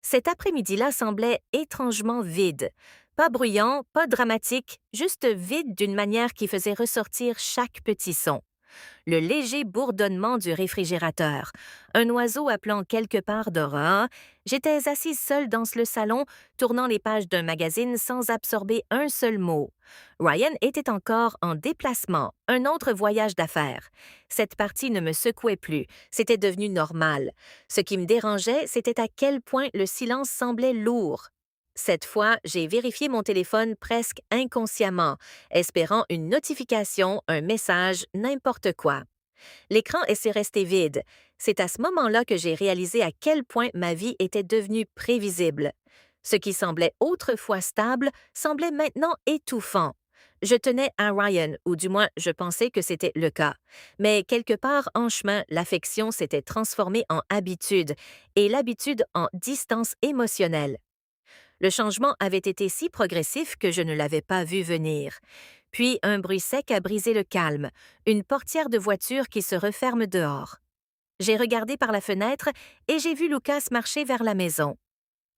Cet après-midi-là semblait étrangement vide. Pas bruyant, pas dramatique, juste vide d'une manière qui faisait ressortir chaque petit son. Le léger bourdonnement du réfrigérateur, un oiseau appelant quelque part dehors. J'étais assise seule dans le salon, tournant les pages d'un magazine sans absorber un seul mot. Ryan était encore en déplacement, un autre voyage d'affaires. Cette partie ne me secouait plus, c'était devenu normal. Ce qui me dérangeait, c'était à quel point le silence semblait lourd. Cette fois, j'ai vérifié mon téléphone presque inconsciemment, espérant une notification, un message, n'importe quoi. L'écran s'est resté vide. C'est à ce moment-là que j'ai réalisé à quel point ma vie était devenue prévisible. Ce qui semblait autrefois stable semblait maintenant étouffant. Je tenais à Ryan, ou du moins je pensais que c'était le cas. Mais quelque part en chemin, l'affection s'était transformée en habitude, et l'habitude en distance émotionnelle. Le changement avait été si progressif que je ne l'avais pas vu venir. Puis un bruit sec a brisé le calme, une portière de voiture qui se referme dehors. J'ai regardé par la fenêtre et j'ai vu Lucas marcher vers la maison.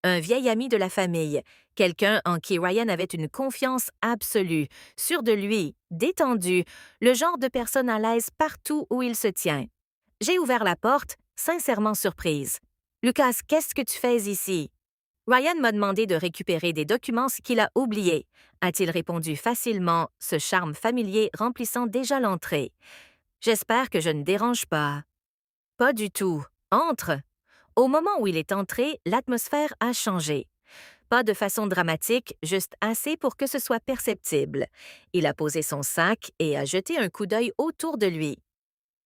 Un vieil ami de la famille, quelqu'un en qui Ryan avait une confiance absolue, sûr de lui, détendu, le genre de personne à l'aise partout où il se tient. J'ai ouvert la porte, sincèrement surprise. Lucas, qu'est-ce que tu fais ici? Ryan m'a demandé de récupérer des documents qu'il a oubliés, a-t-il répondu facilement, ce charme familier remplissant déjà l'entrée. J'espère que je ne dérange pas. Pas du tout. Entre. Au moment où il est entré, l'atmosphère a changé. Pas de façon dramatique, juste assez pour que ce soit perceptible. Il a posé son sac et a jeté un coup d'œil autour de lui.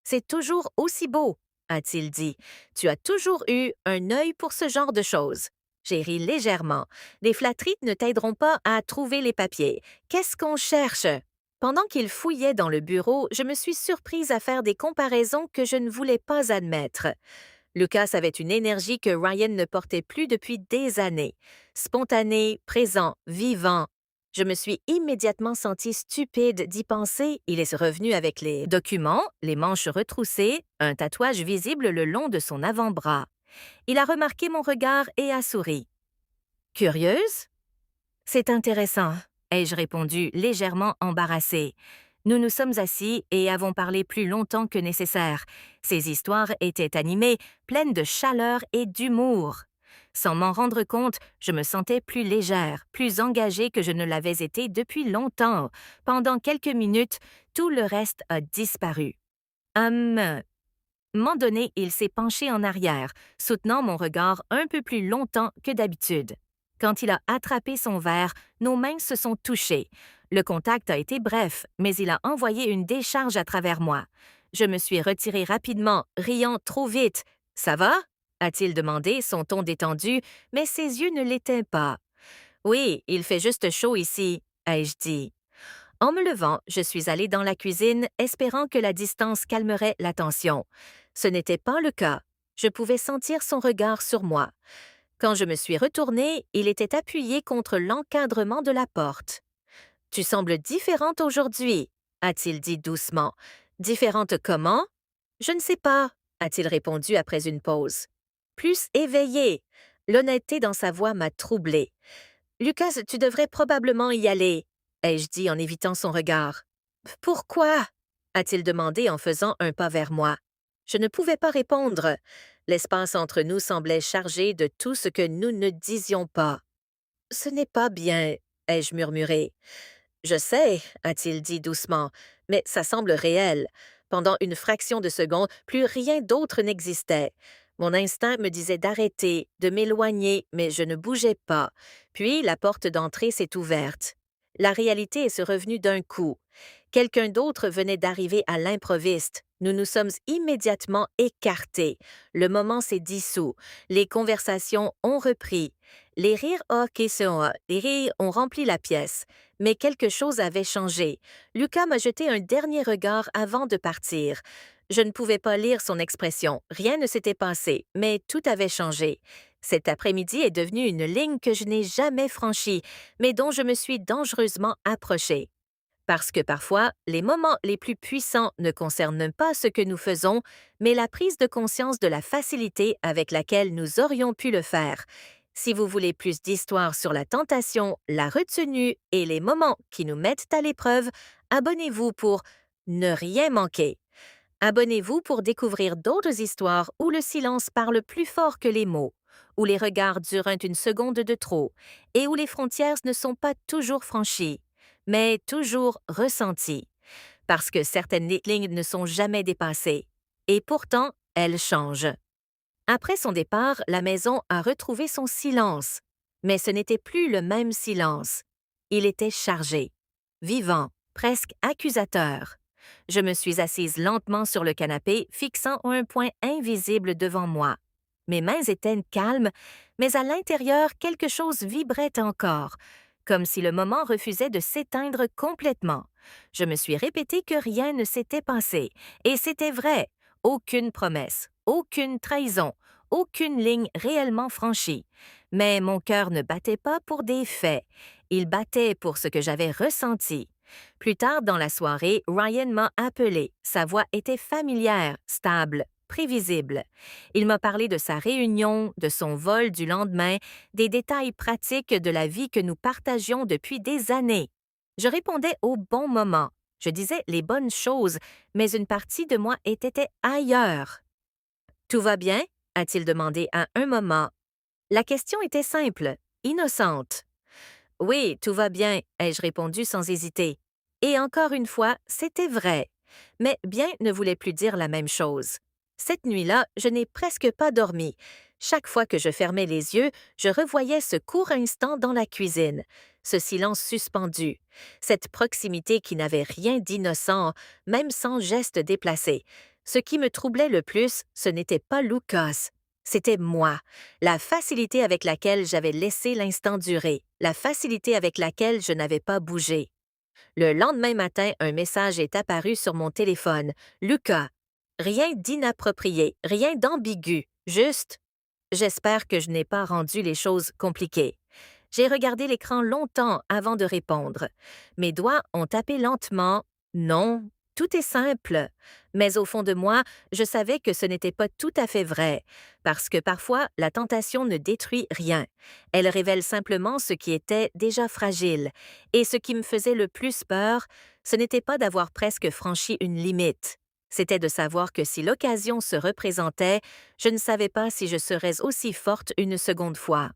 C'est toujours aussi beau, a-t-il dit. Tu as toujours eu un œil pour ce genre de choses. J'ai ri légèrement. Les flatteries ne t'aideront pas à trouver les papiers. Qu'est-ce qu'on cherche? Pendant qu'il fouillait dans le bureau, je me suis surprise à faire des comparaisons que je ne voulais pas admettre. Lucas avait une énergie que Ryan ne portait plus depuis des années. Spontané, présent, vivant. Je me suis immédiatement sentie stupide d'y penser. Il est revenu avec les documents, les manches retroussées, un tatouage visible le long de son avant-bras. Il a remarqué mon regard et a souri. Curieuse? C'est intéressant, ai-je répondu, légèrement embarrassée. Nous nous sommes assis et avons parlé plus longtemps que nécessaire. Ces histoires étaient animées, pleines de chaleur et d'humour. Sans m'en rendre compte, je me sentais plus légère, plus engagée que je ne l'avais été depuis longtemps. Pendant quelques minutes, tout le reste a disparu. Moment donné, il s'est penché en arrière, soutenant mon regard un peu plus longtemps que d'habitude. Quand il a attrapé son verre, nos mains se sont touchées. Le contact a été bref, mais il a envoyé une décharge à travers moi. Je me suis retirée rapidement, riant trop vite. Ça va? A-t-il demandé, son ton détendu, mais ses yeux ne l'étaient pas. Oui, il fait juste chaud ici, ai-je dit. En me levant, je suis allée dans la cuisine, espérant que la distance calmerait la tension. Ce n'était pas le cas. Je pouvais sentir son regard sur moi. Quand je me suis retournée, il était appuyé contre l'encadrement de la porte. Tu sembles différente aujourd'hui, a-t-il dit doucement. Différente comment? Je ne sais pas, a-t-il répondu après une pause. Plus éveillée. L'honnêteté dans sa voix m'a troublée. Lucas, tu devrais probablement y aller, ai-je dit en évitant son regard. Pourquoi? A-t-il demandé en faisant un pas vers moi. Je ne pouvais pas répondre. L'espace entre nous semblait chargé de tout ce que nous ne disions pas. Ce n'est pas bien, ai-je murmuré. Je sais, a-t-il dit doucement, mais ça semble réel. Pendant une fraction de seconde, plus rien d'autre n'existait. Mon instinct me disait d'arrêter, de m'éloigner, mais je ne bougeais pas. Puis la porte d'entrée s'est ouverte. La réalité est revenue d'un coup. Quelqu'un d'autre venait d'arriver à l'improviste. Nous nous sommes immédiatement écartés. Le moment s'est dissous. Les conversations ont repris. Les rires les rires ont rempli la pièce. Mais quelque chose avait changé. Lucas m'a jeté un dernier regard avant de partir. Je ne pouvais pas lire son expression. Rien ne s'était passé, mais tout avait changé. Cet après-midi est devenu une ligne que je n'ai jamais franchie, mais dont je me suis dangereusement approchée. Parce que parfois, les moments les plus puissants ne concernent pas ce que nous faisons, mais la prise de conscience de la facilité avec laquelle nous aurions pu le faire. Si vous voulez plus d'histoires sur la tentation, la retenue et les moments qui nous mettent à l'épreuve, abonnez-vous pour ne rien manquer. Abonnez-vous pour découvrir d'autres histoires où le silence parle plus fort que les mots, où les regards durent une seconde de trop et où les frontières ne sont pas toujours franchies, mais toujours ressenties. Parce que certaines lignes ne sont jamais dépassées. Et pourtant, elles changent. Après son départ, la maison a retrouvé son silence. Mais ce n'était plus le même silence. Il était chargé, vivant, presque accusateur. Je me suis assise lentement sur le canapé, fixant un point invisible devant moi. Mes mains étaient calmes, mais à l'intérieur, quelque chose vibrait encore, comme si le moment refusait de s'éteindre complètement. Je me suis répété que rien ne s'était passé, et c'était vrai. Aucune promesse, aucune trahison, aucune ligne réellement franchie. Mais mon cœur ne battait pas pour des faits, il battait pour ce que j'avais ressenti. Plus tard dans la soirée, Ryan m'a appelé. Sa voix était familière, stable, prévisible. Il m'a parlé de sa réunion, de son vol du lendemain, des détails pratiques de la vie que nous partagions depuis des années. Je répondais au bon moment. Je disais les bonnes choses, mais une partie de moi était ailleurs. Tout va bien? A-t-il demandé à un moment. La question était simple, innocente. Oui, tout va bien, ai-je répondu sans hésiter. Et encore une fois, c'était vrai. Mais bien ne voulait plus dire la même chose. Cette nuit-là, je n'ai presque pas dormi. Chaque fois que je fermais les yeux, je revoyais ce court instant dans la cuisine, ce silence suspendu, cette proximité qui n'avait rien d'innocent, même sans geste déplacé. Ce qui me troublait le plus, ce n'était pas Lucas, c'était moi, la facilité avec laquelle j'avais laissé l'instant durer, la facilité avec laquelle je n'avais pas bougé. Le lendemain matin, un message est apparu sur mon téléphone. Lucas. Rien d'inapproprié, rien d'ambigu, juste. J'espère que je n'ai pas rendu les choses compliquées. J'ai regardé l'écran longtemps avant de répondre. Mes doigts ont tapé lentement. Non, tout est simple. Mais au fond de moi, je savais que ce n'était pas tout à fait vrai, parce que parfois, la tentation ne détruit rien. Elle révèle simplement ce qui était déjà fragile. Et ce qui me faisait le plus peur, ce n'était pas d'avoir presque franchi une limite. C'était de savoir que si l'occasion se représentait, je ne savais pas si je serais aussi forte une seconde fois.